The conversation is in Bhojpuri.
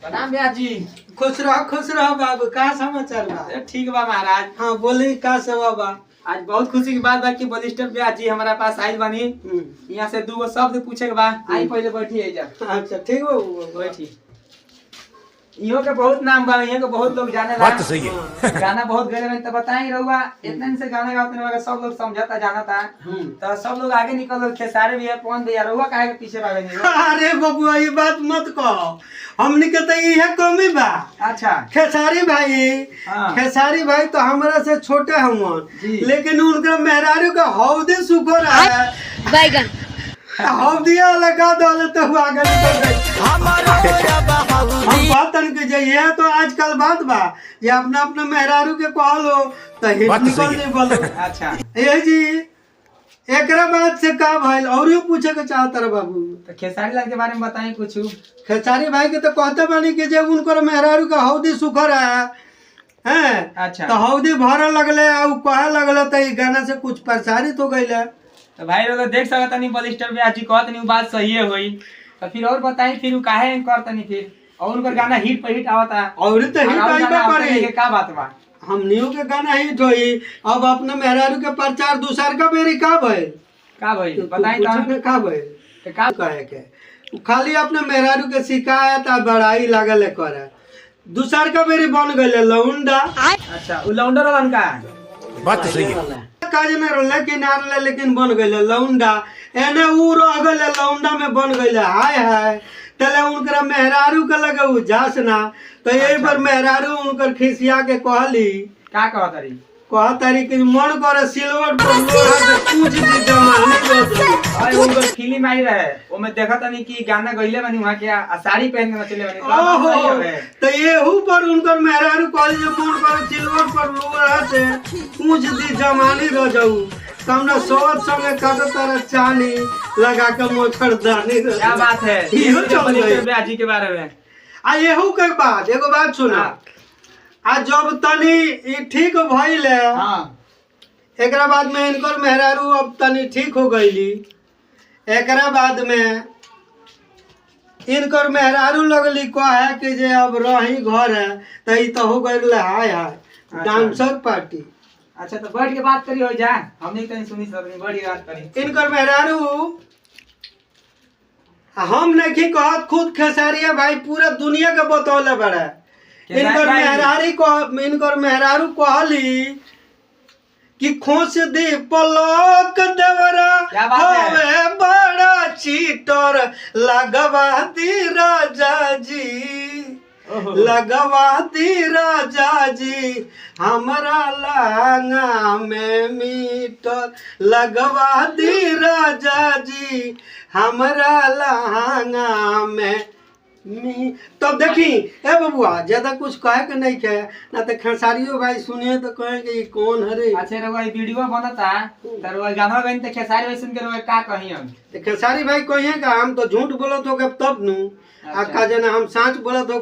प्रणाम भैया जी। खुश रहो बाबू। का समाचार बा? ठीक बा महाराज। हाँ बोली का सेवा बा? आज बहुत खुशी की बात बा कि बलिस्टर भैया जी हमारा पास आइल बानी। यहाँ से 2 शब्द पूछे के बा। आई पहले बैठी है जा। अच्छा ठीक बा बैठी। इहो के बहुत नाम बा, इहो के बहुत लोग जाने ला। बात तो सही है। गाना बहुत गए रहे तो बताई रहुआ इतने दिन से गाना गाते रहुआ सब लोग समझता जानता। तो सब लोग आगे निकल गए। खेसारी भैया कौन भैया रहुआ काहे के पीछे रह गए? अरे बबुआ ये बात मत कहो, हमनी के तो ये कमी बा। अच्छा खेसारी भाई, हाँ। खेसारी भाई तो हमरा से छोटे जी। हम, लेकिन उनका मेहरारू का हौदे सुखर है। बैगन हौदिया लगा दो तो आगे निकल गई। हम बातन के जाइए तो आजकल बात बा ये अपना अपना मेहरारू के कहलो तो हिट बात तो निकल सही नहीं है। बोलो। अच्छा ये जी एकरा बात से का भइल और ये पूछे के चाहता रे बाबू? तो खेसारी लाल के बारे में बताई कुछ। खेसारी भाई के तो कहते बानी कि जब उनको मेहरारू का हौदी सुखर है हैं, अच्छा। तो हौदी भरे लगले और कहे लगले तो ये गाना से कुछ प्रसारित हो गइले। तो भाई लोग देख सकता नहीं बलिस्टर भैया जी कहत नहीं बात सही है होई। तो फिर और बताई फिर काहे करता नहीं फिर और उनका गाना हिट पे हिट आवता। और तो हिट आइबे करी। का बात बा? हमनियों के गाना हिट होई। अब अपने मेहरारू के प्रचार दूसर का मेरी का भइल? का भाई बताई पूछने का भइल? तो का कहे के खाली अपने मेहरारू के शिकायत आ बड़ाई लागल करे। दूसर का मेरी बन गइले लौंडा। अच्छा उ लौंडर वाला का बात तो सही है। काज में रहले कि ना रहले लेकिन बन गइले लौंडा। एने ऊ रह गइले लौंडा में बन गइले हाय हाय। तले उनकरा मेहरारू के लगे उ जासना तो यही पर मेहरारू उनकर खिसिया के कहली का कहत रही? कहतारी कि मन करे सिल्वर पर लोहा से पूछ दी जमानी बदल। और उनकर फिल्म आई रहे ओमे देखत नहीं कि गाना गइले बानी वहां के आ साड़ी पहन के चले बानी। ओहो तो येहू पर उनकर मेहरारू कहली जे मन करे सिल्वर पर लोहा से पूछ दी जमानी रह जाऊ। कमना सोच संगे काटो तारा चानी लगा के मोछड़दानी रह क्या बात है इहो चल गई। बलिस्टर भैया जी के बारे में। आ येहू के बात एगो बात सुना। आ जब तनी ई ठीक भइले हां एकरा बाद में इनकर मेहरारू अब तनी ठीक हो गईली। एकरा बाद में इनकर मेहरारू लगली कहे कि जे अब रही घर है तो ई तो हो गइल हाय हाय डांसर पार्टी। अच्छा तो बैठ के बात करी हो जा हमनी तनी सुनी सब बड़ी बात करी। इनकर मेहरारू हम नहीं कहत खुद खेसारिया भाई पूरा दुनिया के बतौले बड़ा। इनकर मेहरारू कहली कि खोस दे पलक देवरा क्या बात है? हवे बड़ा चीटर लगवा दी राजा जी, लगवा दी राजा जी हमरा लांगा में मीटर लगवा दी राजा जी हमरा लांगा में तब देखी ए बबुआ ज्यादा कुछ कहे के नहीं कहे ना तो खेसारियो भाई सुनिए तो कहे कि ये कौन हरे। अच्छा रवा वीडियो बनता त रवा गाना गाइन त खेसारी भाई सुन के रवा का कही हम? खेसारी भाई कहिए का हम तो झूठ बोलत हो तब नू। अच्छा। आ का जना हम सच बोलत हो